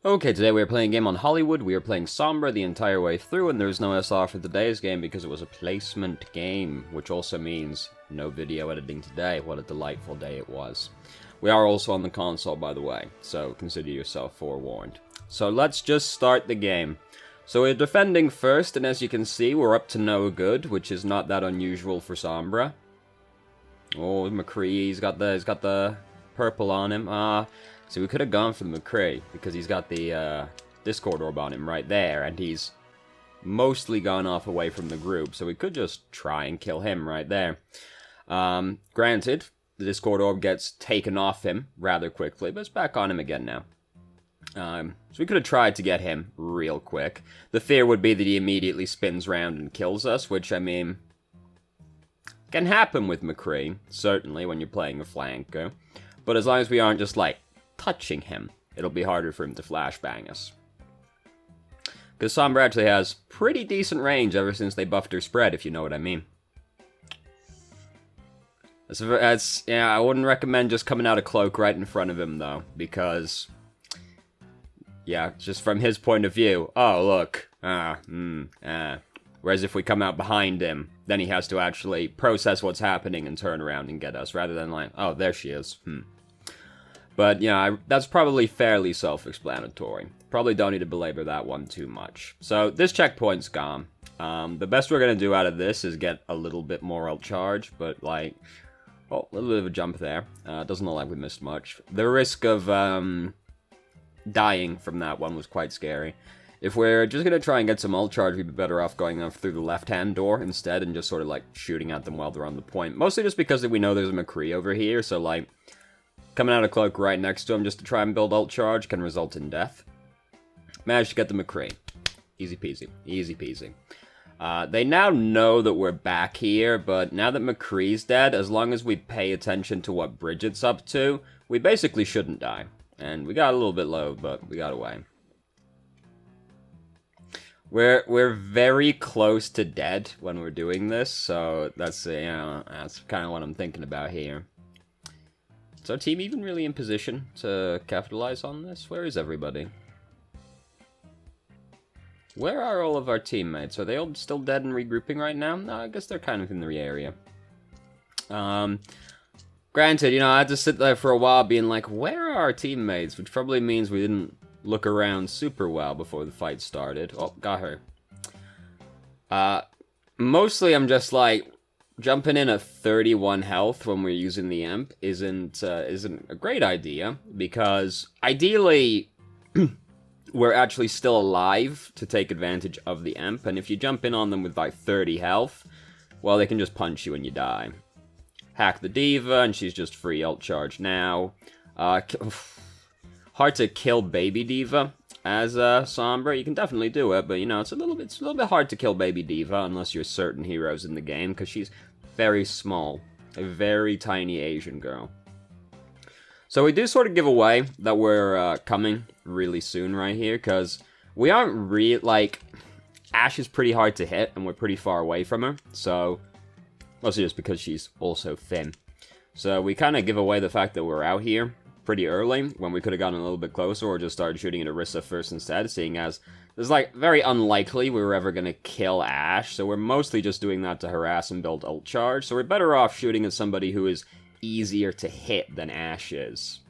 Okay, today we are playing a game on Hollywood. We are playing Sombra the entire way through, and there's no SR for today's game because it was a placement game, which also means no video editing today. What a delightful day it was. We are also on the console, by the way, so consider yourself forewarned. So let's just start the game. So we're defending first, and as you can see, we're up to no good, which is not that unusual for Sombra. Oh, McCree, he's got the purple on him. So we could have gone for the McCree, because he's got the Discord orb on him right there, and he's mostly gone off away from the group, so we could just try and kill him right there. Granted, the Discord orb gets taken off him rather quickly, but it's back on him again now. So we could have tried to get him real quick. The fear would be that he immediately spins around and kills us, which, I mean, can happen with McCree, certainly when you're playing a flanker. But as long as we aren't just, like, touching him, it'll be harder for him to flashbang us. Because Sombra actually has pretty decent range ever since they buffed her spread, if you know what I mean. Yeah, I wouldn't recommend just coming out of cloak right in front of him, though, because, yeah, just from his point of view, oh, look, whereas if we come out behind him, then he has to actually process what's happening and turn around and get us, rather than like, oh, there she is, But, yeah, that's probably fairly self-explanatory. Probably don't need to belabor that one too much. So, this checkpoint's gone. The best we're going to do out of this is get a little bit more ult charge, but, like, oh, a little bit of a jump there. Doesn't look like we missed much. The risk of dying from that one was quite scary. If we're just going to try and get some ult charge, we'd be better off going off through the left-hand door instead and just sort of, like, shooting at them while they're on the point. Mostly just because we know there's a McCree over here, so, like, coming out of cloak right next to him just to try and build ult charge can result in death. Managed to get the McCree. Easy peasy. Easy peasy. They now know that we're back here, but now that McCree's dead, as long as we pay attention to what Bridget's up to, we basically shouldn't die. And we got a little bit low, but we got away. We're very close to dead when we're doing this, so that's, you know, that's kind of what I'm thinking about here. Is our team even really in position to capitalize on this? Where is everybody? Where are all of our teammates? Are they all still dead and regrouping right now? No, I guess they're kind of in the area. Granted, you know, I had to sit there for a while being like, where are our teammates? Which probably means we didn't look around super well before the fight started. Oh, got her. Mostly I'm just like, jumping in at 31 health when we're using the Imp isn't a great idea, because ideally we're actually still alive to take advantage of the Imp, and if you jump in on them with like 30 health, well, they can just punch you and you die. Hack the D.Va, and she's just free ult charge now. Hard to kill baby D.Va as Sombra. You can definitely do it, but you know, it's a little bit hard to kill baby D.Va unless you're certain heroes in the game, because she's very small, a very tiny Asian girl. So we do sort of give away that we're coming really soon right here, because we aren't like, Ashe is pretty hard to hit, and we're pretty far away from her, so, mostly just because she's also thin. So we kind of give away the fact that we're out here pretty early, when we could have gotten a little bit closer, or just started shooting at Orisa first instead, seeing as it's like very unlikely we were ever going to kill Ashe, so we're mostly just doing that to harass and build ult charge, so we're better off shooting at somebody who is easier to hit than Ashe is.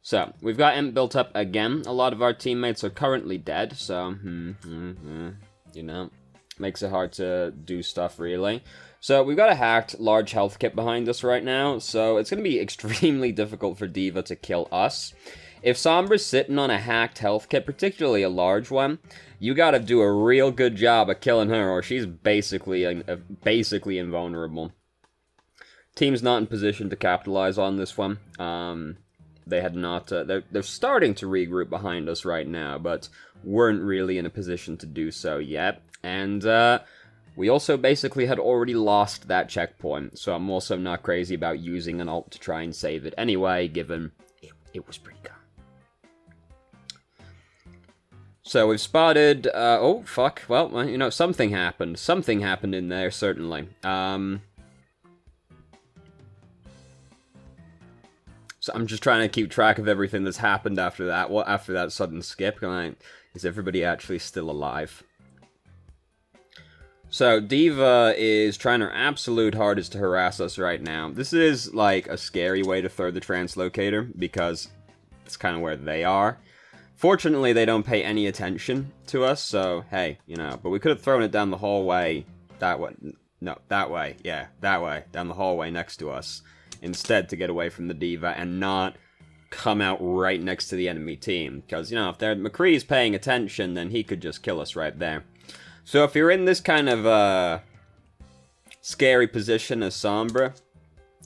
So, we've got Imp built up again. A lot of our teammates are currently dead, so, you know, makes it hard to do stuff, really. So, we've got a hacked large health kit behind us right now, so it's going to be extremely difficult for D.Va to kill us. If Sombra's sitting on a hacked health kit, particularly a large one, you gotta do a real good job of killing her, or she's basically invulnerable. Team's not in position to capitalize on this one. They had not, they're starting to regroup behind us right now, but weren't really in a position to do so yet. And, we also basically had already lost that checkpoint, so I'm also not crazy about using an ult to try and save it anyway, given it was pretty good. So we've spotted, oh, fuck, well, you know, something happened. Something happened in there, certainly. So So I'm just trying to keep track of everything that's happened after that. What after that sudden skip? Is everybody actually still alive? So D.Va is trying her absolute hardest to harass us right now. This is like a scary way to throw the translocator because it's kind of where they are. Fortunately, they don't pay any attention to us, so hey, you know. But we could have thrown it down the hallway that way. No, that way. Yeah, that way. Down the hallway next to us. Instead, to get away from the D.Va and not come out right next to the enemy team. Because, you know, if McCree's paying attention, then he could just kill us right there. So if you're in this kind of scary position as Sombra,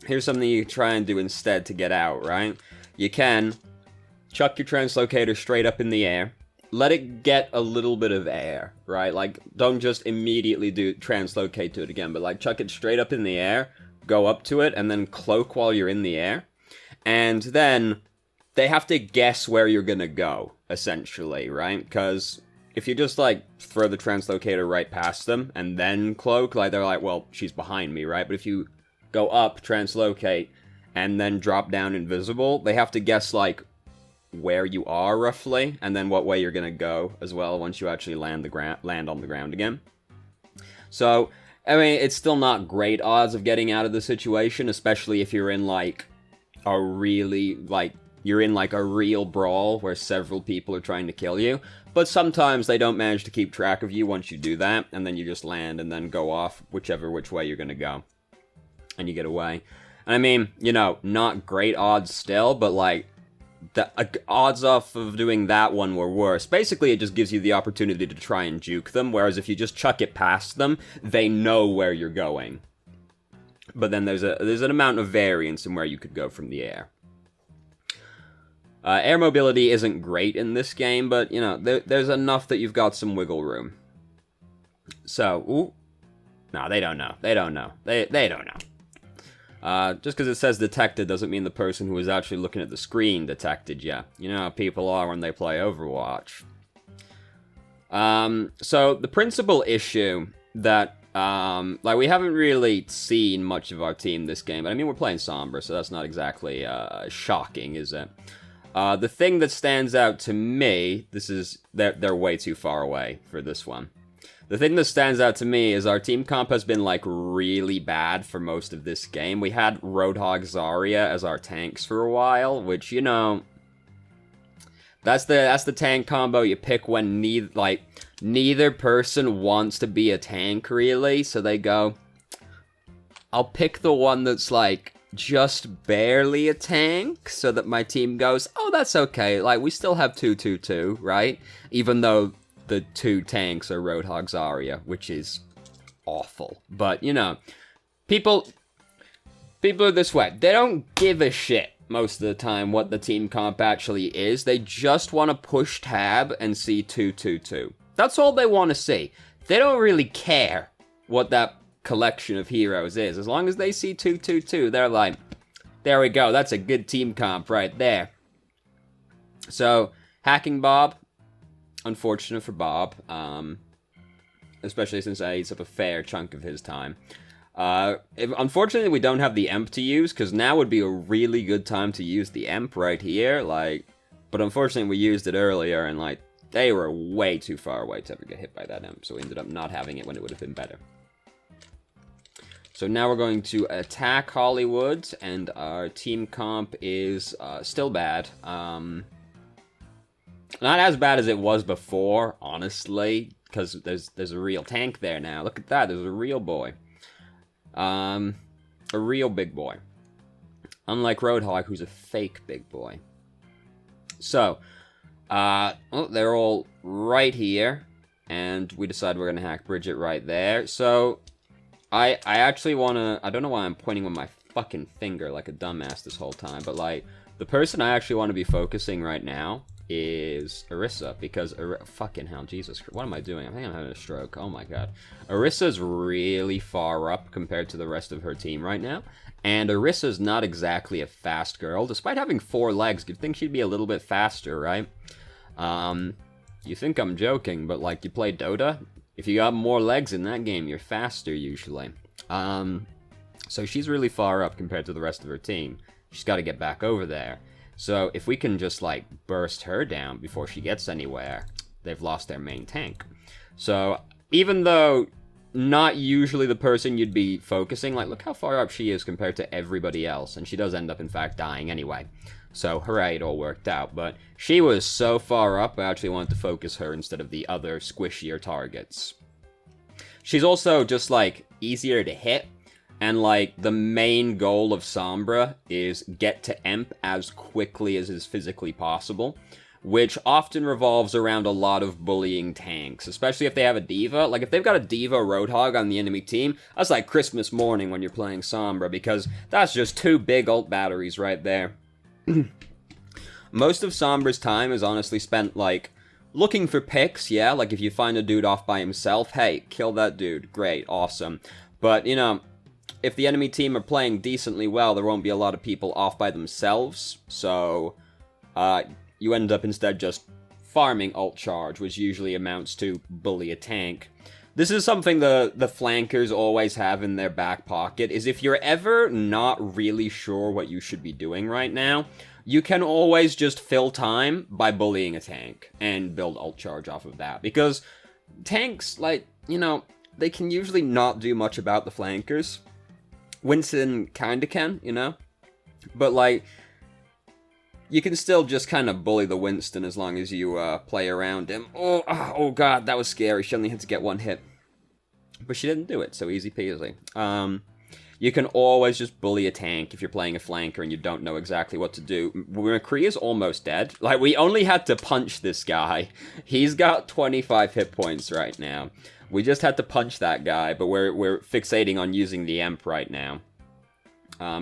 here's something you can try and do instead to get out, right? You can chuck your translocator straight up in the air. Let it get a little bit of air, right? Like, don't just immediately translocate to it again, but like chuck it straight up in the air, go up to it, and then cloak while you're in the air. And then they have to guess where you're gonna go, essentially, right? Because if you just, like, throw the translocator right past them and then cloak, like, they're like, well, she's behind me, right? But if you go up, translocate, and then drop down invisible, they have to guess, like, where you are, roughly, and then what way you're gonna go, as well, once you actually land on the ground again. So, I mean, it's still not great odds of getting out of the situation, especially if you're in, like, a really, like, you're in, like, a real brawl where several people are trying to kill you. But sometimes they don't manage to keep track of you once you do that, and then you just land and then go off which way you're gonna go. And you get away. And I mean, you know, not great odds still, but, like, the odds off of doing that one were worse. Basically, it just gives you the opportunity to try and juke them, whereas if you just chuck it past them, they know where you're going. But then there's an amount of variance in where you could go from the air. Air mobility isn't great in this game, but, you know, there's enough that you've got some wiggle room. So, ooh. No, they don't know. They don't know. They don't know. Just because it says detected doesn't mean the person who was actually looking at the screen detected you. You know how people are when they play Overwatch. So, the principal issue that, like, we haven't really seen much of our team this game, but I mean, we're playing Sombra, so that's not exactly, shocking, is it? The thing that stands out to me, they're way too far away for this one. The thing that stands out to me is our team comp has been, like, really bad for most of this game. We had Roadhog Zarya as our tanks for a while, which, you know, that's the tank combo you pick when neither person wants to be a tank, really, so they go, I'll pick the one that's, like, just barely a tank, so that my team goes, oh, that's okay, like, we still have 2-2-2, right? Even though the two tanks are Roadhog Zarya, which is awful. But, you know, people are this way. They don't give a shit most of the time what the team comp actually is. They just want to push tab and see 2-2-2. That's all they want to see. They don't really care what that collection of heroes is. As long as they see 2-2-2, they're like, there we go, that's a good team comp right there. So, Hacking Bob, unfortunate for Bob, especially since that eats up a fair chunk of his time. Unfortunately, we don't have the Emp to use, because now would be a really good time to use the Emp right here, like, but unfortunately we used it earlier, and, like, they were way too far away to ever get hit by that Emp, so we ended up not having it when it would have been better. So now we're going to attack Hollywood, and our team comp is still bad. Not as bad as it was before, honestly, because there's a real tank there now. Look at that, there's a real boy. A real big boy. Unlike Roadhog, who's a fake big boy. So, well, they're all right here, and we decide we're going to hack Bridget right there. So, I actually want to, I don't know why I'm pointing with my fucking finger like a dumbass this whole time, but, like, the person I actually want to be focusing right now is Orisa, because fucking hell, Jesus Christ, what am I doing? I think I'm having a stroke. Oh my god. Orisa's really far up compared to the rest of her team right now, and Orisa's not exactly a fast girl. Despite having 4 legs, you'd think she'd be a little bit faster, right? You think I'm joking, but, like, you play Dota? If you got more legs in that game, you're faster, usually. So she's really far up compared to the rest of her team. She's got to get back over there. So if we can just, like, burst her down before she gets anywhere, they've lost their main tank. So even though not usually the person you'd be focusing, like, look how far up she is compared to everybody else, and she does end up, in fact, dying anyway. So, hooray, it all worked out. But she was so far up, I actually wanted to focus her instead of the other squishier targets. She's also just, like, easier to hit. And, like, the main goal of Sombra is get to Emp as quickly as is physically possible, which often revolves around a lot of bullying tanks, especially if they have a diva. Like, if they've got a diva Roadhog on the enemy team, that's like Christmas morning when you're playing Sombra, because that's just 2 big ult batteries right there. Most of Sombra's time is honestly spent, like, looking for picks, yeah? Like, if you find a dude off by himself, hey, kill that dude. Great, awesome. But, you know, if the enemy team are playing decently well, there won't be a lot of people off by themselves, so you end up instead just farming ult charge, which usually amounts to bully a tank. This is something the flankers always have in their back pocket, is if you're ever not really sure what you should be doing right now, you can always just fill time by bullying a tank and build ult charge off of that. Because tanks, like, you know, they can usually not do much about the flankers. Winston kinda can, you know? But, like, you can still just kind of bully the Winston as long as you play around him. Oh god, that was scary. She only had to get 1 hit. But she didn't do it, so easy peasy. You can always just bully a tank if you're playing a flanker and you don't know exactly what to do. McCree is almost dead. Like, we only had to punch this guy. He's got 25 hit points right now. We just had to punch that guy, but we're fixating on using the Emp right now.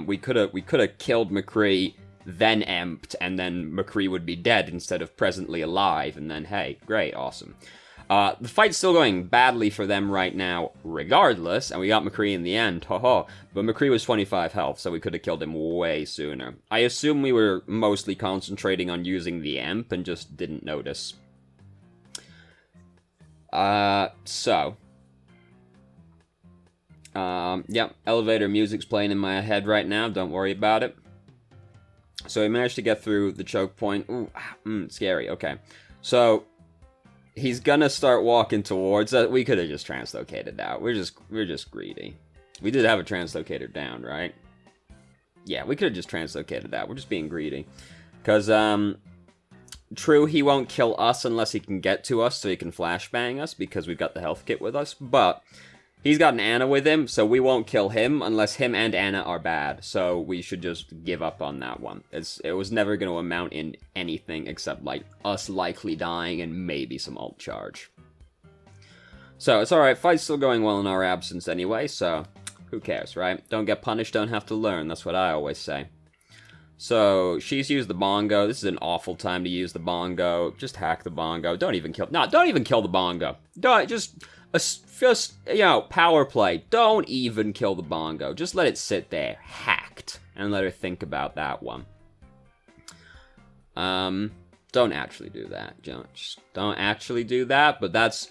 We could have killed McCree, then Emped, and then McCree would be dead instead of presently alive, and then, hey, great, awesome. The fight's still going badly for them right now, regardless, and we got McCree in the end, haha. But McCree was 25 health, so we could have killed him way sooner. I assume we were mostly concentrating on using the Emp and just didn't notice. Yep, elevator music's playing in my head right now, don't worry about it. So we managed to get through the choke point. Ooh, scary, okay. So, he's gonna start walking towards us. We could have just translocated out. We're just greedy. We did have a translocator down, right? Yeah, we could have just translocated out. We're just being greedy. Because, true, he won't kill us unless he can get to us so he can flashbang us because we've got the health kit with us, but he's got an Ana with him, so we won't kill him unless him and Ana are bad, so we should just give up on that one. It was never going to amount in anything except, like, us likely dying and maybe some ult charge. So, it's alright, fight's still going well in our absence anyway, so who cares, right? Don't get punished, don't have to learn, that's what I always say. So, she's used the bongo. This is an awful time to use the bongo. Just hack the bongo. Don't even kill the bongo. Just, you know, power play. Don't even kill the bongo. Just let it sit there, hacked, and let her think about that one. Don't actually do that. Just don't actually do that, but that's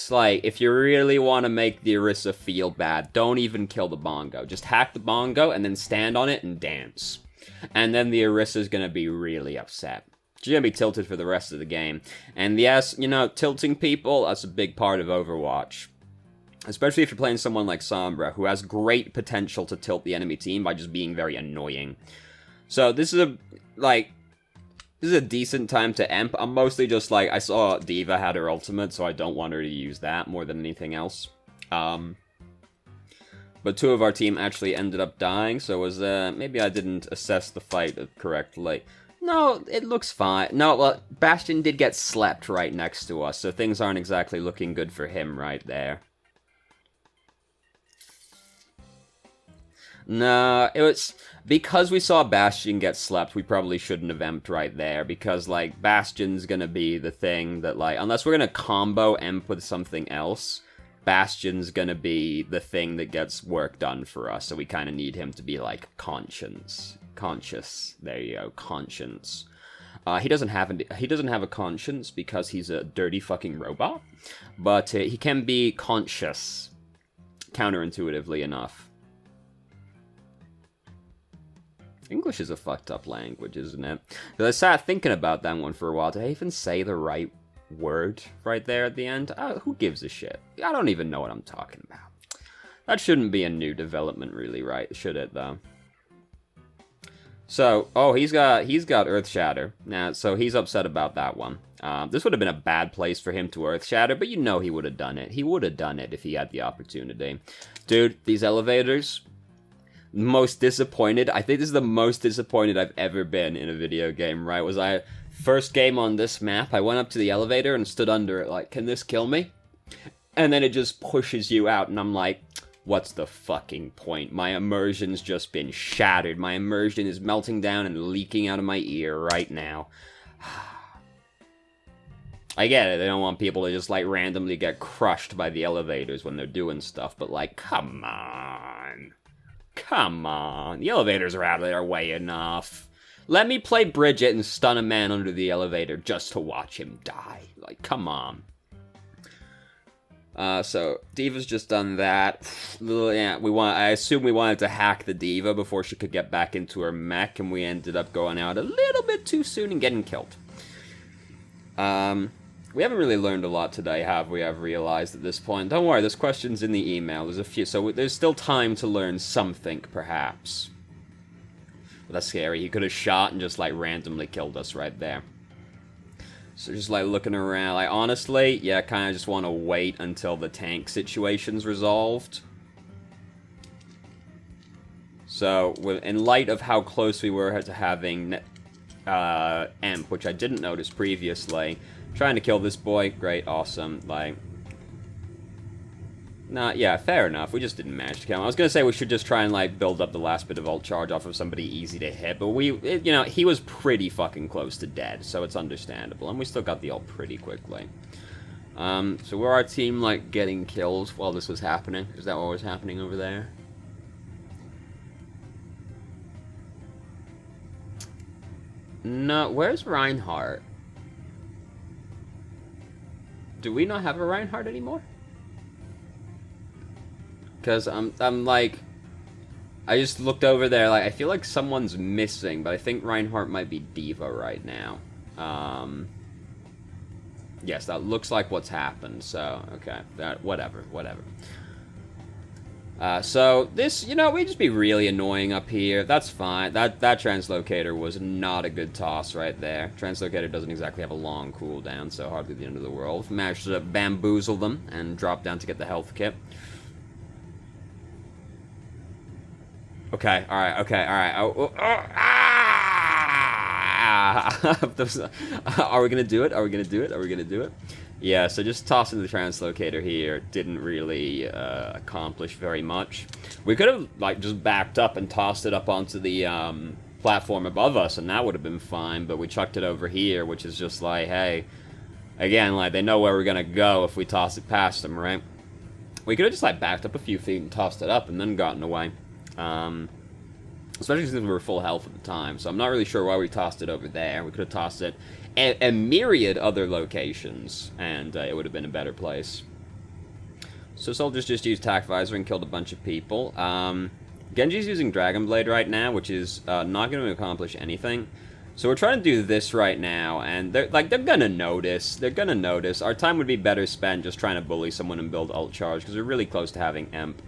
like, if you really want to make the Orisa feel bad, don't even kill the bongo. Just hack the bongo and then stand on it and dance. And then the Orisa's gonna be really upset. She's gonna be tilted for the rest of the game. And yes, you know, tilting people, that's a big part of Overwatch. Especially if you're playing someone like Sombra, who has great potential to tilt the enemy team by just being very annoying. So this is a decent time to Emp. I'm mostly just like, I saw D.Va had her ultimate, so I don't want her to use that more than anything else. But 2 of our team actually ended up dying, so it was, maybe I didn't assess the fight correctly. No, it looks fine. No, well, Bastion did get slept right next to us, so things aren't exactly looking good for him right there. No, it was... Because we saw Bastion get slept, we probably shouldn't have Emped right there, because, like, Bastion's gonna be the thing that, like, unless we're gonna combo Emp with something else, Bastion's gonna be the thing that gets work done for us, so we kind of need him to be, like, conscious. There you go, conscience. He doesn't have a conscience because he's a dirty fucking robot, but he can be conscious, counterintuitively enough. English is a fucked up language, isn't it? Because I sat thinking about that one for a while. Did I even say the right word right there at the end? Who gives a shit? I don't even know what I'm talking about. That shouldn't be a new development, really, right? Should it, though? So, oh, he's got Earth Shatter. Now, so he's upset about that one. This would have been a bad place for him to Earth Shatter, but you know he would have done it. He would have done it if he had the opportunity. Dude, these elevators... Most disappointed. I think this is the most disappointed I've ever been in a video game, right? Was I... First game on this map, I went up to the elevator and stood under it like, can this kill me? And then it just pushes you out, and I'm like, what's the fucking point? My immersion's just been shattered. My immersion is melting down and leaking out of my ear right now. I get it, they don't want people to just, like, randomly get crushed by the elevators when they're doing stuff, but, like, come on. Come on. The elevators are out of their way enough. Let me play Bridget and stun a man under the elevator just to watch him die. Like, come on. So, Diva's just done that. Yeah, I assume we wanted to hack the Diva before she could get back into her mech, and we ended up going out a little bit too soon and getting killed. We haven't really learned a lot today, have we? I've realized at this point. Don't worry, there's questions in the email. There's a few, so there's still time to learn something, perhaps. But that's scary. He could have shot and just, like, randomly killed us right there. So just, like, looking around. Like, honestly, yeah, I kind of just want to wait until the tank situation's resolved. So, in light of how close we were to having Emp, which I didn't notice previously... Trying to kill this boy. Great, awesome. Like... Nah, yeah, fair enough. We just didn't manage to kill him. I was gonna say we should just try and, like, build up the last bit of ult charge off of somebody easy to hit, but you know, he was pretty fucking close to dead, so it's understandable. And we still got the ult pretty quickly. So were our team, like, getting killed while this was happening? Is that what was happening over there? No, where's Reinhardt? Do we not have a Reinhardt anymore? Because I'm like... I just looked over there, like, I feel like someone's missing, but I think Reinhardt might be Diva right now. Yes, that looks like what's happened, so, okay. Whatever. So, this, you know, we'd just be really annoying up here. That's fine. That translocator was not a good toss right there. Translocator doesn't exactly have a long cooldown, so hardly the end of the world. Managed to bamboozle them and drop down to get the health kit. Okay, alright. Are we gonna do it? Yeah, so just tossing the translocator here didn't really accomplish very much. We could have, like, just backed up and tossed it up onto the platform above us, and that would have been fine, but we chucked it over here, which is just like, hey, again, like, they know where we're gonna go if we toss it past them, right? We could have just, like, backed up a few feet and tossed it up and then gotten away. Especially since we were full health at the time, so I'm not really sure why we tossed it over there. We could have tossed it a myriad other locations, and it would have been a better place. So soldiers just used Tac Visor and killed a bunch of people. Genji's using Dragon Blade right now, which is not going to accomplish anything. So we're trying to do this right now, and they're gonna notice. They're gonna notice. Our time would be better spent just trying to bully someone and build ult charge, because we're really close to having Emp.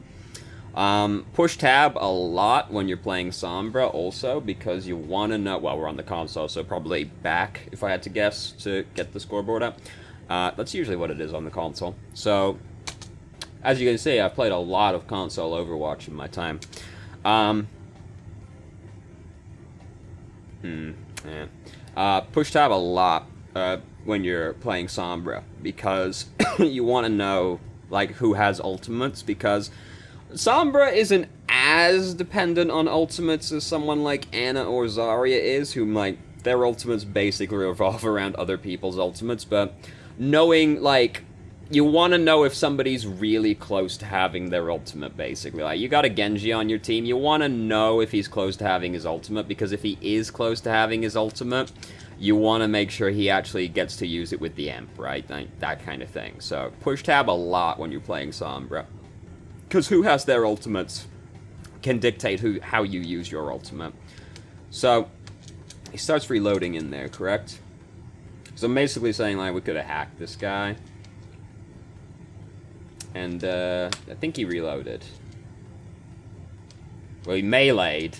Push tab a lot when you're playing Sombra also, because you want to know, well, we're on the console, so probably back, if I had to guess, to get the scoreboard up. That's usually what it is on the console. So, as you can see, I've played a lot of console Overwatch in my time. Push tab a lot, when you're playing Sombra, because you want to know, like, who has ultimates, because Sombra isn't as dependent on ultimates as someone like Ana or Zarya is, whom, like, their ultimates basically revolve around other people's ultimates, but knowing, like, you want to know if somebody's really close to having their ultimate, basically. Like, you got a Genji on your team, you want to know if he's close to having his ultimate, because if he is close to having his ultimate, you want to make sure he actually gets to use it with the Emp, right? Like, that kind of thing. So, push tab a lot when you're playing Sombra. Because who has their ultimates can dictate how you use your ultimate. So, he starts reloading in there, correct? So I'm basically saying, like, we could have hacked this guy. And, I think he reloaded. Well, he meleeed.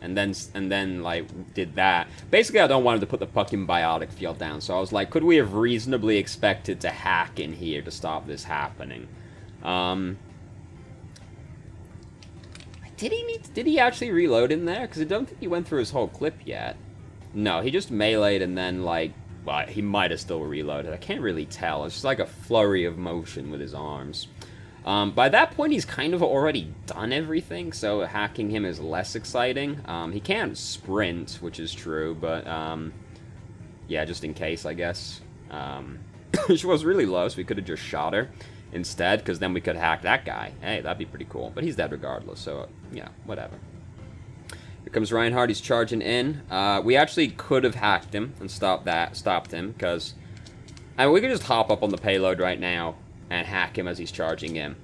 And then, like, did that. Basically, I don't want him to put the fucking biotic field down. So I was like, could we have reasonably expected to hack in here to stop this happening? Did he actually reload in there? Because I don't think he went through his whole clip yet. No, he just meleeed and then, like, well, he might have still reloaded. I can't really tell. It's just like a flurry of motion with his arms. By that point, he's kind of already done everything, so hacking him is less exciting. He can't sprint, which is true, but, yeah, just in case, I guess. She was really low, so we could have just shot her instead, because then we could hack that guy. Hey, that'd be pretty cool. But he's dead regardless, so, yeah, whatever. Here comes Reinhardt, he's charging in. We actually could have hacked him and stopped him, because, I mean, we could just hop up on the payload right now and hack him as he's charging in.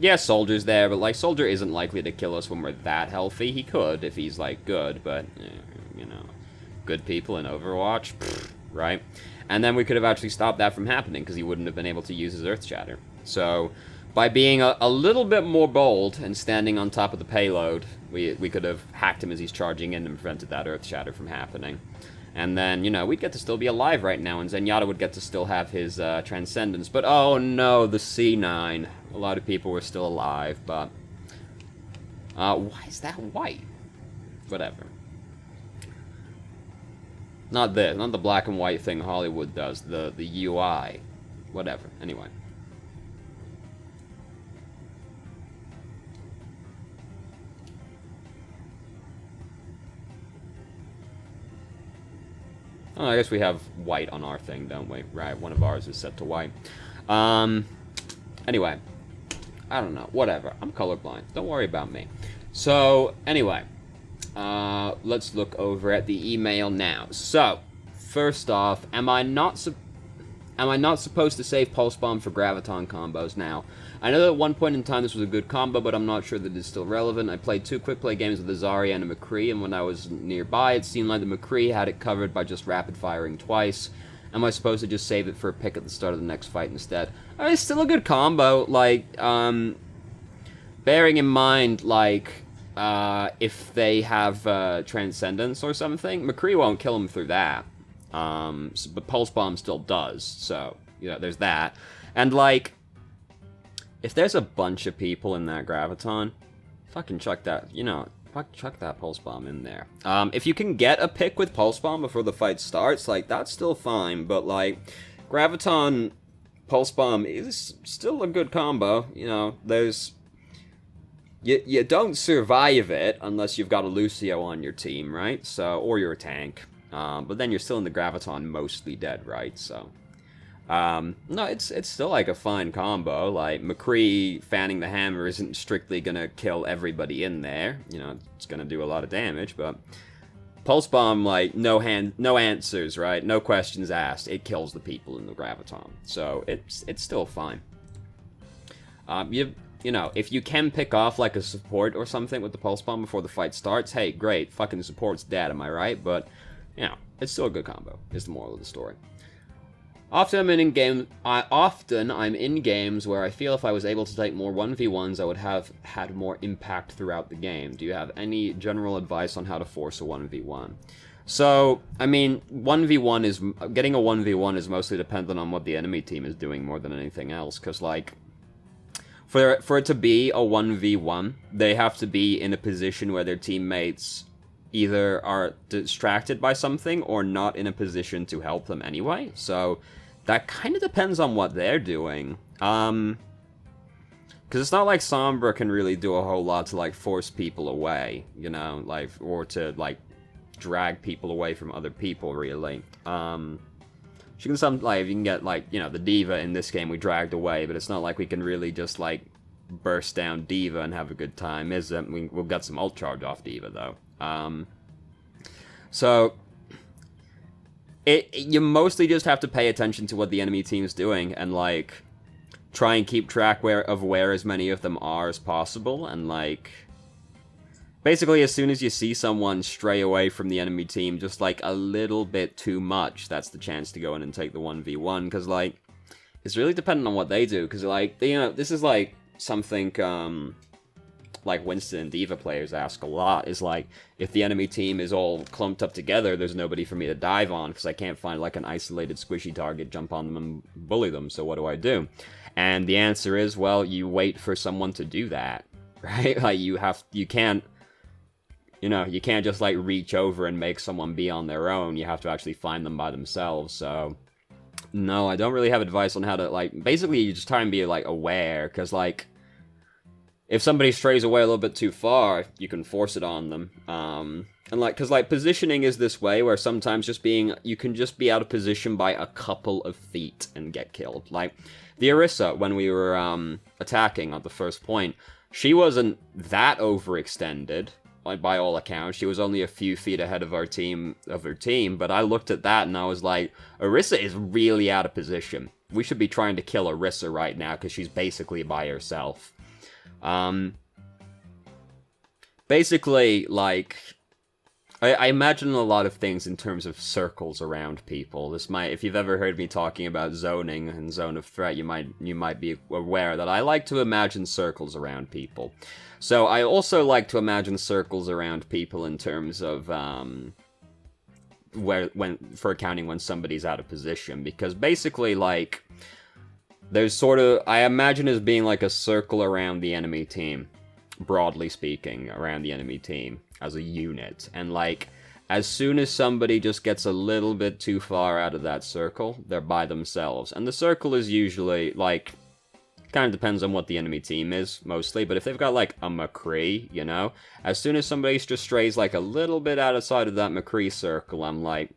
Yeah, Soldier's there, but, like, Soldier isn't likely to kill us when we're that healthy. He could, if he's, like, good, but, you know, good people in Overwatch, pfft, right? And then we could have actually stopped that from happening, because he wouldn't have been able to use his Earth Shatter. So, by being a little bit more bold and standing on top of the payload, we could have hacked him as he's charging in and prevented that Earth Shatter from happening. And then, you know, we'd get to still be alive right now, and Zenyatta would get to still have his Transcendence. But, oh no, the C9. A lot of people were still alive, but... why is that white? Whatever. Not this, not the black and white thing Hollywood does, the UI. Whatever, anyway. Oh, I guess we have white on our thing, don't we? Right, one of ours is set to white. Anyway. I don't know, whatever. I'm colorblind. Don't worry about me. So, anyway. Let's look over at the email now. So, first off, am I not supposed to save Pulse Bomb for Graviton combos now? I know that at one point in time this was a good combo, but I'm not sure that it's still relevant. I played 2 quick play games with the Zarya and a McCree, and when I was nearby, it seemed like the McCree had it covered by just rapid firing twice. Am I supposed to just save it for a pick at the start of the next fight instead? It's still a good combo, like, bearing in mind, like, if they have Transcendence or something, McCree won't kill him through that. But Pulse Bomb still does, so, you know, there's that. And, like, if there's a bunch of people in that Graviton, fucking chuck that, you know, chuck that Pulse Bomb in there. If you can get a pick with Pulse Bomb before the fight starts, like, that's still fine, but, like, Graviton Pulse Bomb is still a good combo, you know, there's... You don't survive it unless you've got a Lucio on your team, right? So, or you're a tank. But then you're still in the Graviton mostly dead, right? So, no, it's still like a fine combo. Like, McCree fanning the hammer isn't strictly gonna kill everybody in there. You know, it's gonna do a lot of damage, but Pulse Bomb, like, no answers, right? No questions asked. It kills the people in the Graviton. So, it's still fine. You know, if you can pick off, like, a support or something with the Pulse Bomb before the fight starts, hey, great, fucking support's dead, am I right? But, you know, it's still a good combo, is the moral of the story. Often I'm in games where I feel if I was able to take more 1v1s, I would have had more impact throughout the game. Do you have any general advice on how to force a 1v1? So, I mean, getting a 1v1 is mostly dependent on what the enemy team is doing more than anything else, because, like, for it to be a 1v1, they have to be in a position where their teammates either are distracted by something or not in a position to help them anyway. So that kind of depends on what they're doing. Because it's not like Sombra can really do a whole lot to, like, force people away, you know, like, or to, like, drag people away from other people, really. You can get, like, you know, the D.Va in this game we dragged away, but it's not like we can really just, like, burst down D.Va and have a good time, is it? We'll get some ult charge off D.Va, though. So, you mostly just have to pay attention to what the enemy team's doing, and, like, try and keep track of where as many of them are as possible, and, like... basically, as soon as you see someone stray away from the enemy team just, like, a little bit too much, that's the chance to go in and take the 1v1, because, like, it's really dependent on what they do, because, like, this is, like, something, like, Winston and Diva players ask a lot, is, like, if the enemy team is all clumped up together, there's nobody for me to dive on, because I can't find, like, an isolated squishy target, jump on them, and bully them, so what do? And the answer is, well, you wait for someone to do that, right? Like, you can't just, like, reach over and make someone be on their own. You have to actually find them by themselves, so... No, I don't really have advice on how to, like... Basically, you just try and be, like, aware, because, like... If somebody strays away a little bit too far, you can force it on them. And, like, because, like, positioning is this way, where sometimes you can just be out of position by a couple of feet and get killed. Like, the Orisa, when we were, attacking at the first point, she wasn't that overextended. Like, by all accounts, she was only a few feet ahead of her team, but I looked at that and I was like, Orisa is really out of position. We should be trying to kill Orisa right now, because she's basically by herself. Basically, like, I imagine a lot of things in terms of circles around people. If you've ever heard me talking about zoning and zone of threat, you might be aware that I like to imagine circles around people. So I also like to imagine circles around people in terms of, for accounting when somebody's out of position, because basically, like, there's sort of, I imagine as being like a circle around the enemy team, broadly speaking, around the enemy team as a unit, and, like, as soon as somebody just gets a little bit too far out of that circle, they're by themselves, and the circle is usually, like, kind of depends on what the enemy team is, mostly, but if they've got, like, a McCree, you know, as soon as somebody just strays, like, a little bit outside of that McCree circle, I'm like,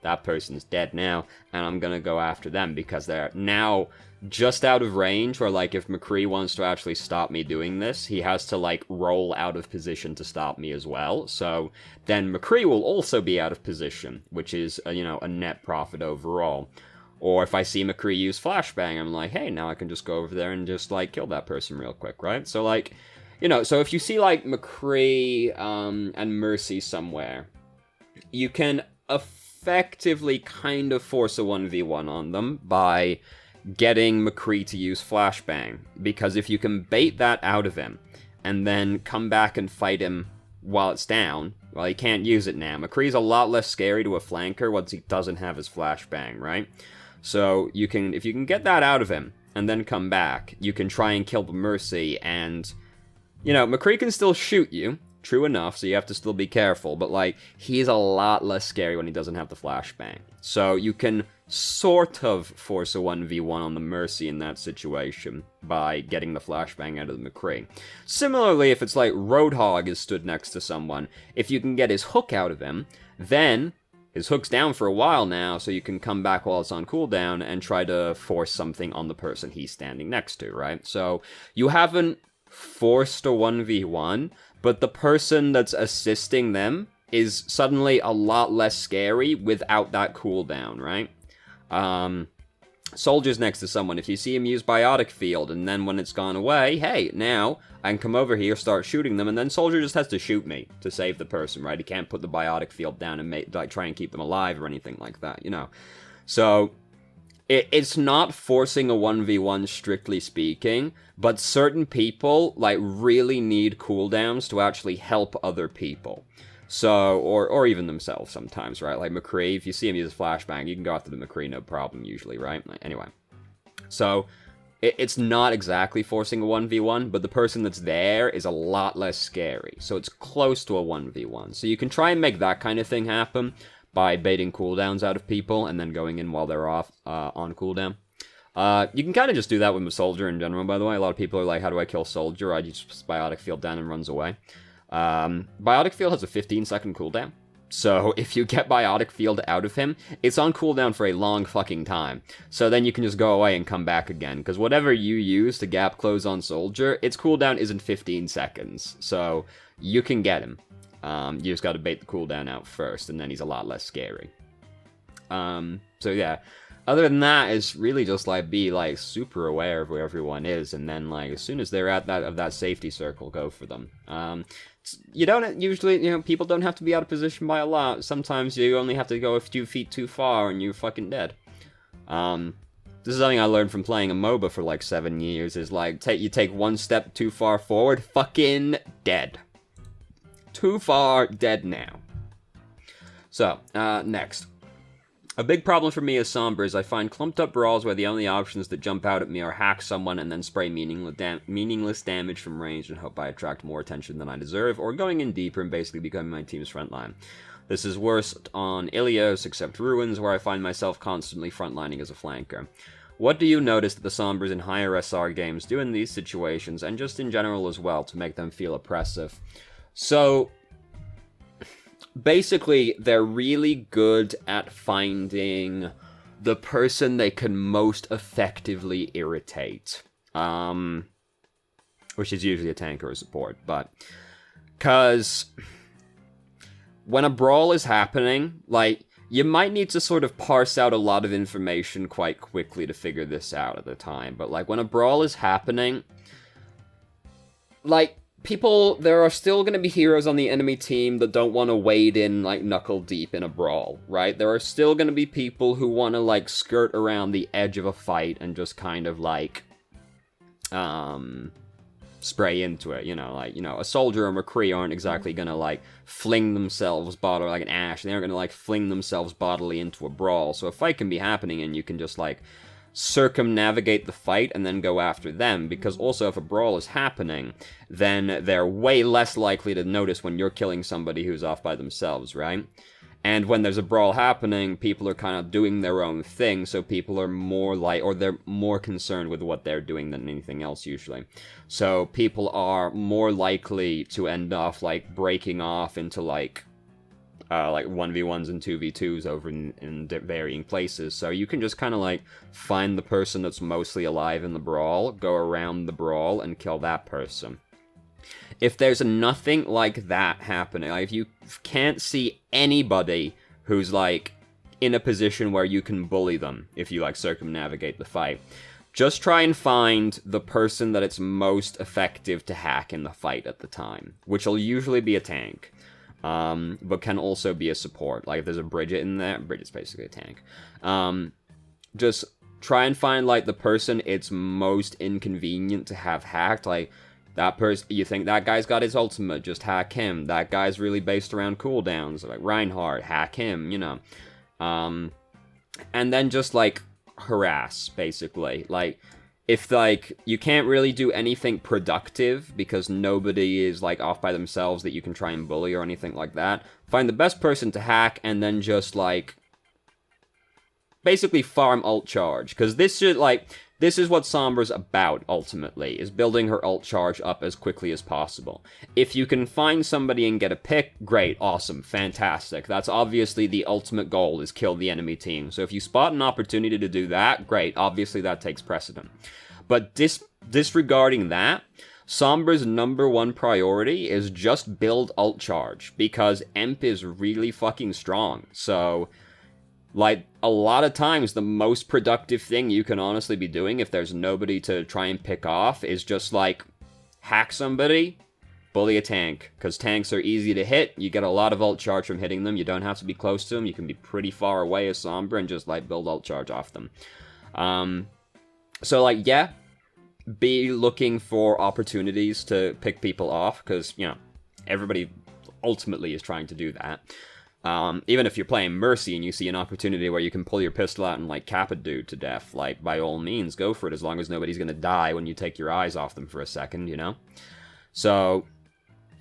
that person's dead now, and I'm gonna go after them, because they're now just out of range, where, like, if McCree wants to actually stop me doing this, he has to, like, roll out of position to stop me as well, so then McCree will also be out of position, which is, a net profit overall. Or if I see McCree use Flashbang, I'm like, hey, now I can just go over there and just, like, kill that person real quick, right? So, like, so if you see, like, McCree and Mercy somewhere, you can effectively kind of force a 1v1 on them by getting McCree to use Flashbang, because if you can bait that out of him, and then come back and fight him while it's down, well, he can't use it now. McCree's a lot less scary to a flanker once he doesn't have his Flashbang, right? So, if you can get that out of him, and then come back, you can try and kill the Mercy, and, McCree can still shoot you, true enough, so you have to still be careful, but, like, he's a lot less scary when he doesn't have the Flashbang. So, you can sort of force a 1v1 on the Mercy in that situation by getting the Flashbang out of the McCree. Similarly, if it's like Roadhog is stood next to someone, if you can get his hook out of him, then his hook's down for a while now, so you can come back while it's on cooldown and try to force something on the person he's standing next to, right? So, you haven't forced a 1v1, but the person that's assisting them is suddenly a lot less scary without that cooldown, right? Soldier's next to someone. If you see him use Biotic Field, and then when it's gone away, hey, now I can come over here, start shooting them, and then Soldier just has to shoot me to save the person, right? He can't put the Biotic Field down and try and keep them alive or anything like that, So, it's not forcing a 1v1 strictly speaking, but certain people, like, really need cooldowns to actually help other people. So, or even themselves sometimes, right? Like McCree, if you see him use a Flashbang, you can go after the McCree, no problem, usually, right? Anyway. So, it's not exactly forcing a 1v1, but the person that's there is a lot less scary. So it's close to a 1v1. So you can try and make that kind of thing happen by baiting cooldowns out of people and then going in while they're off on cooldown. You can kind of just do that with Soldier in general, by the way. A lot of people are like, how do I kill Soldier? I just Biotic Field down and runs away. Biotic Field has a 15-second cooldown, so if you get Biotic Field out of him, it's on cooldown for a long fucking time. So then you can just go away and come back again, because whatever you use to gap close on Soldier, its cooldown isn't 15 seconds, so you can get him. You just gotta bait the cooldown out first, and then he's a lot less scary. So yeah. Other than that, it's really just, like, be, like, super aware of where everyone is, and then, like, as soon as they're at that safety circle, go for them. You don't usually, people don't have to be out of position by a lot. Sometimes you only have to go a few feet too far and you're fucking dead. This is something I learned from playing a MOBA for like 7 years, is like, you take one step too far forward, fucking dead. Too far, dead now. So, next. A big problem for me as Sombra is I find clumped up brawls where the only options that jump out at me are hack someone and then spray meaningless damage from range and hope I attract more attention than I deserve, or going in deeper and basically becoming my team's frontline. This is worst on Ilios, except Ruins, where I find myself constantly frontlining as a flanker. What do you notice that the Sombras in higher SR games do in these situations, and just in general as well, to make them feel oppressive? So, basically, they're really good at finding the person they can most effectively irritate. Which is usually a tank or a support, but... Because... when a brawl is happening, like, you might need to sort of parse out a lot of information quite quickly to figure this out at the time, but, like, when a brawl is happening, like, there are still going to be heroes on the enemy team that don't want to wade in, like, knuckle deep in a brawl, right? There are still going to be people who want to, like, skirt around the edge of a fight and just kind of, like, spray into it, a soldier or McCree aren't exactly gonna, like, fling themselves bodily, like an Ashe, they aren't gonna, like, fling themselves bodily into a brawl, so a fight can be happening and you can just, like, circumnavigate the fight and then go after them, because also if a brawl is happening, then they're way less likely to notice when you're killing somebody who's off by themselves, right? And when there's a brawl happening, people are kind of doing their own thing, so people are more they're more concerned with what they're doing than anything else, usually. So people are more likely to end off, like, breaking off into, like 1v1s and 2v2s over in varying places. So you can just kind of, like, find the person that's mostly alive in the brawl, go around the brawl, and kill that person. If there's nothing like that happening, like if you can't see anybody who's, like, in a position where you can bully them, if you, like, circumnavigate the fight, just try and find the person that it's most effective to hack in the fight at the time, which will usually be a tank, but can also be a support. Like, if there's a Bridget in there, Bridget's basically a tank. Just try and find, like, the person it's most inconvenient to have hacked, like, that person, you think that guy's got his ultimate, just hack him. That guy's really based around cooldowns, like Reinhardt, hack him, and then just, like, harass, basically. Like, if, like, you can't really do anything productive because nobody is, like, off by themselves that you can try and bully or anything like that, find the best person to hack and then just, like, basically farm ult charge, because this is what Sombra's about, ultimately, is building her ult charge up as quickly as possible. If you can find somebody and get a pick, great, awesome, fantastic. That's obviously the ultimate goal, is kill the enemy team. So if you spot an opportunity to do that, great, obviously that takes precedent. But disregarding that, Sombra's #1 priority is just build ult charge, because Emp is really fucking strong, so... like, a lot of times, the most productive thing you can honestly be doing if there's nobody to try and pick off is just, like, hack somebody, bully a tank. Because tanks are easy to hit, you get a lot of ult charge from hitting them, you don't have to be close to them, you can be pretty far away as Sombra and just, like, build ult charge off them. So, like, yeah, be looking for opportunities to pick people off, because, everybody ultimately is trying to do that. Even if you're playing Mercy and you see an opportunity where you can pull your pistol out and, like, cap a dude to death, like, by all means, go for it, as long as nobody's gonna die when you take your eyes off them for a second, So,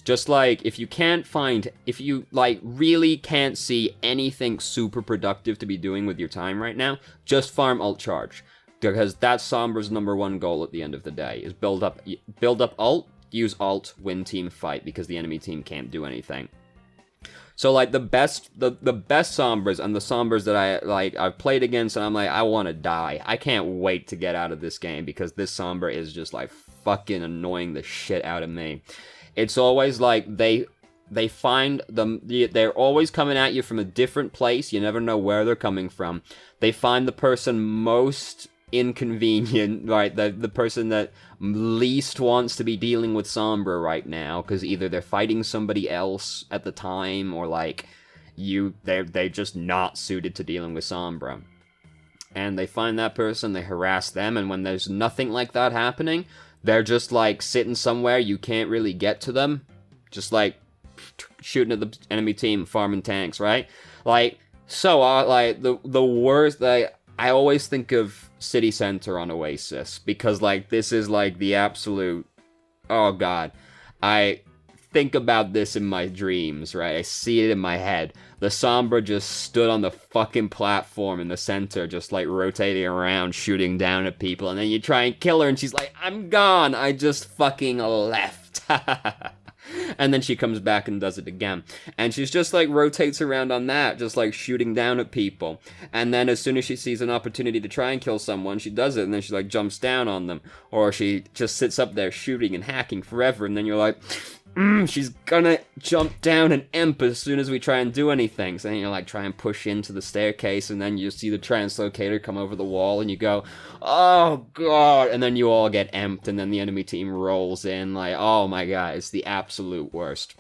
just, like, if you, like, really can't see anything super productive to be doing with your time right now, just farm ult charge. Because that's Sombra's #1 goal at the end of the day, is build up ult, use ult, win team fight, because the enemy team can't do anything. So, like, the best Sombras, and the Sombras that I've played against, and I'm like, I want to die. I can't wait to get out of this game, because this Sombra is just, like, fucking annoying the shit out of me. It's always, like, they're always coming at you from a different place. You never know where they're coming from. They find the person most inconvenient, right? The person that least wants to be dealing with Sombra right now, because either they're fighting somebody else at the time, or like they're just not suited to dealing with Sombra. And they find that person, they harass them, and when there's nothing like that happening, they're just like sitting somewhere, you can't really get to them, just like shooting at the enemy team, farming tanks, right? Like, so like the worst, like, I always think of City Center on Oasis, because like this is like the absolute, oh god, I think about this in my dreams, right? I see it in my head. The Sombra just stood on the fucking platform in the center, just like rotating around, shooting down at people, and then you try and kill her, and she's like, I'm gone, I just fucking left. And then she comes back and does it again. And she's just like rotates around on that, just like shooting down at people. And then as soon as she sees an opportunity to try and kill someone, she does it, and then she like jumps down on them. Or she just sits up there shooting and hacking forever, and then you're like, she's gonna jump down and imp as soon as we try and do anything. So then you like try and push into the staircase, and then you see the translocator come over the wall, and you go, oh god, and then you all get emped, and then the enemy team rolls in, like, oh my god, it's the absolute worst.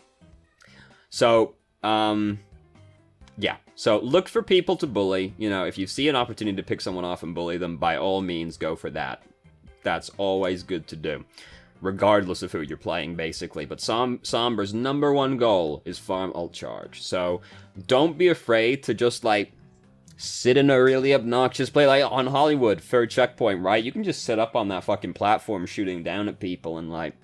So, yeah, so look for people to bully. You know, if you see an opportunity to pick someone off and bully them, by all means go for that. That's always good to do, regardless of who you're playing, basically. But Sombra's number one goal is farm ult charge. So don't be afraid to just, like, sit in a really obnoxious play, like on Hollywood, third checkpoint, right? You can just sit up on that fucking platform shooting down at people, and, like,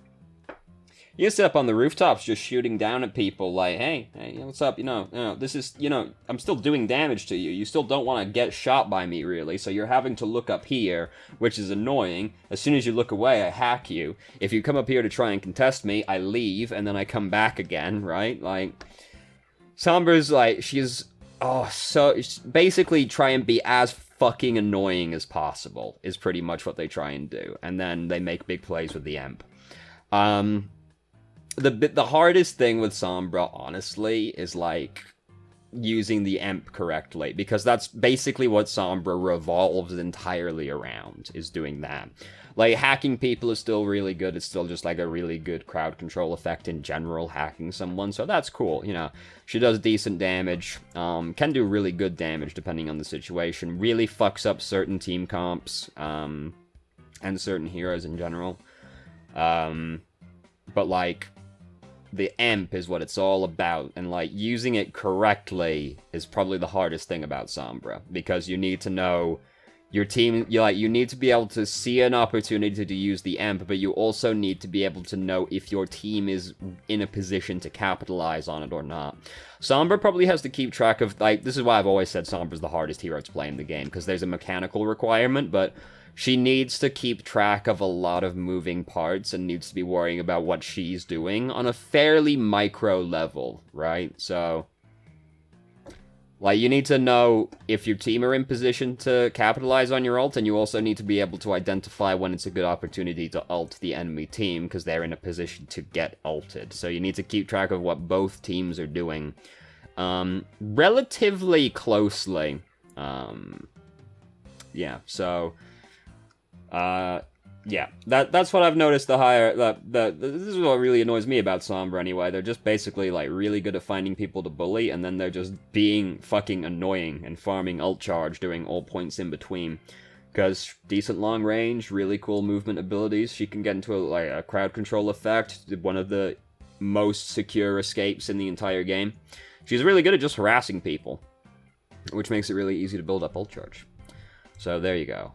you can sit up on the rooftops just shooting down at people, like, hey, what's up, you know, this is, you know, I'm still doing damage to you. You still don't want to get shot by me, really, so you're having to look up here, which is annoying. As soon as you look away, I hack you. If you come up here to try and contest me, I leave, and then I come back again, right? Like, Sombra's, like, she's, so, basically try and be as fucking annoying as possible, is pretty much what they try and do, and then they make big plays with the Emp. The hardest thing with Sombra, honestly, is, like, using the Emp correctly, because that's basically what Sombra revolves entirely around, is doing that. Like, hacking people is still really good, it's still just, like, a really good crowd control effect in general, hacking someone, so that's cool, you know. She does decent damage, can do really good damage depending on the situation, really fucks up certain team comps, and certain heroes in general. But, like, the Emp is what it's all about, and, like, using it correctly is probably the hardest thing about Sombra, because you need to know your team, you need to be able to see an opportunity to use the Emp, but you also need to be able to know if your team is in a position to capitalize on it or not. Sombra probably has to keep track of, like, this is why I've always said Sombra's the hardest hero to play in the game, because there's a mechanical requirement, but she needs to keep track of a lot of moving parts and needs to be worrying about what she's doing on a fairly micro level, right? So, like, you need to know if your team are in position to capitalize on your ult, and you also need to be able to identify when it's a good opportunity to ult the enemy team, because they're in a position to get ulted. So you need to keep track of what both teams are doing relatively closely. Yeah, so yeah, that's what I've noticed. This is what really annoys me about Sombra anyway. They're just basically, like, really good at finding people to bully, and then they're just being fucking annoying and farming ult charge, doing all points in between. Because decent long range, really cool movement abilities. She can get into a crowd control effect, one of the most secure escapes in the entire game. She's really good at just harassing people, which makes it really easy to build up ult charge. So there you go.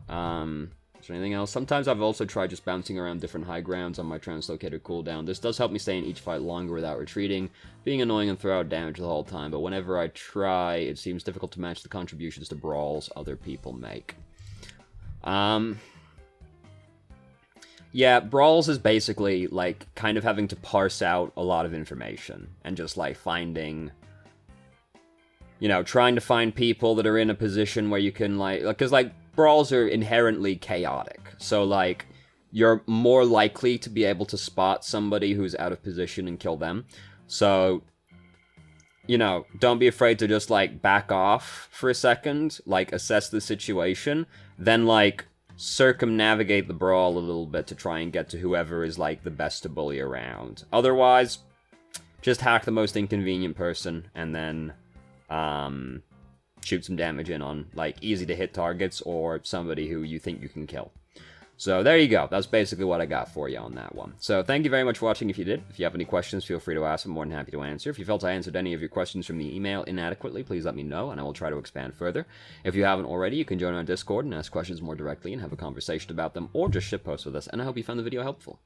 Is there anything else? Sometimes I've also tried just bouncing around different high grounds on my translocator cooldown. This does help me stay in each fight longer without retreating, being annoying and throw out damage the whole time, but whenever I try, it seems difficult to match the contributions to brawls other people make. Yeah, brawls is basically, like, kind of having to parse out a lot of information, and just, like, finding, you know, trying to find people that are in a position where you can, like, because, like, brawls are inherently chaotic, so, like, you're more likely to be able to spot somebody who's out of position and kill them. So, you know, don't be afraid to just, like, back off for a second, like, assess the situation, then, like, circumnavigate the brawl a little bit to try and get to whoever is, like, the best to bully around. Otherwise, just hack the most inconvenient person, and then, shoot some damage in on, like, easy-to-hit targets, or somebody who you think you can kill. So, there you go. That's basically what I got for you on that one. So, thank you very much for watching if you did. If you have any questions, feel free to ask. I'm more than happy to answer. If you felt I answered any of your questions from the email inadequately, please let me know, and I will try to expand further. If you haven't already, you can join our Discord and ask questions more directly and have a conversation about them, or just shitpost with us, and I hope you found the video helpful.